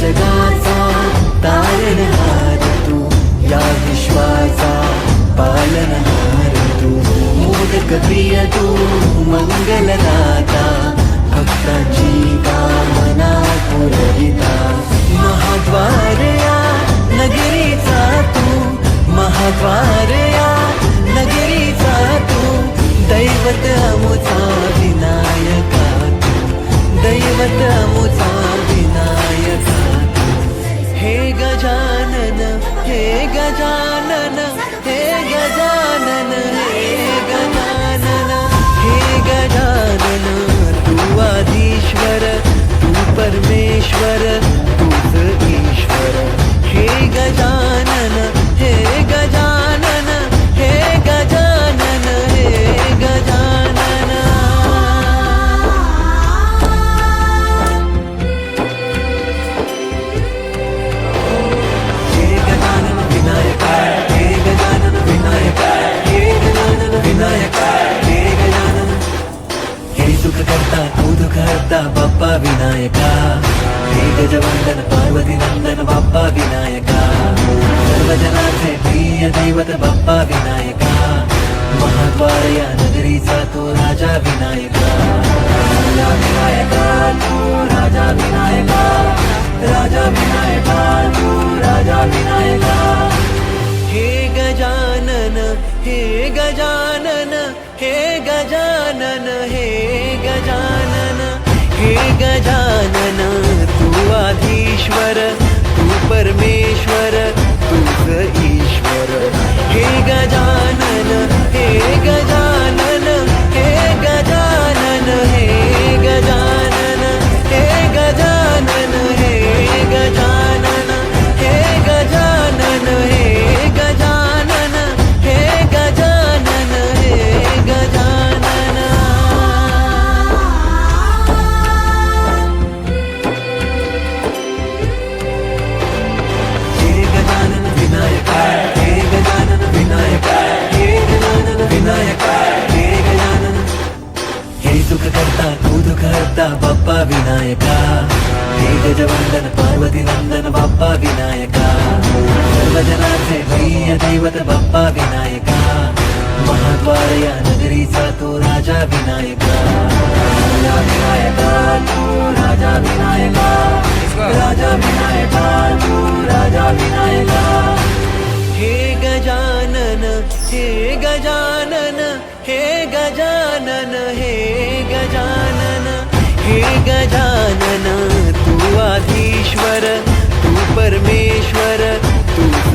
जगाचा तारणहार तू, या विश्वाचा पालनहार तू, मोदक प्रिय तू, मंगलदाता, भक्तांची कामना पुरविता, महाद्वार या नगरीचा तू, महाद्वार या नगरीचा तू, दैवत अमुचा विनायका तू, दैवत अमुचा विनायका तू. हे गजानन, हे गजानन, हे गजानन, हे गजानन, हे गजानन, तू आधीश्वर, तू परमेश्वर, तूच ईश्वर. हे गजानन, हे गजानन, हे गजानन, हे गजानन. हे गजानन विनायका, हे गजानन विनायका, हे गजानन विनायका, हे गजानन. हे सुख करता तू दुःख हरता बाप्पा विनायका, हे गजवंदन पार्वती नंदन बाप्पा विनायका, सर्वजनाचे प्रिय दैवत बाप्पा विनायका, महाद्वार या नगरीचा तो राजा विनायका, राजा विनायका तू, राजा विनायका, राजा विनायका तू, राजा विनायका. हे गजानन, हे गजानन, हे गजानन, हे गजानन, हे गजानन, तू आधीश्वर, तू परमेश्वर, तूच ईश्वर. हे गजानन, हे गजानन, हे गजानन, हे गजानन, हे गजानन, हे गजानन, हे गजानन, हे गजानन, हे गजानन, हे गजानन. हे गजानन विनायका, हे गजानन विनायका, हे गजानन विनायका, हे गजानन. हे सुख करता तू दुःख हरता बाप्पा विनायका, हे गजवंदन पार्वती नंदन बाप्पा विनायका, सर्वजनाचे प्रिय दैवत बाप्पा विनायका, महाद्वार या नगरीचा तो राजा विनायका, राजा विनायका तू, राजा विनायका, राजा विनायका तू, राजा विनायका. हे गजानन, हे गजानन, हे गजानन, हे गजानन, हे गजानन, तू आधीश्वर, तू परमेश्वर, तूच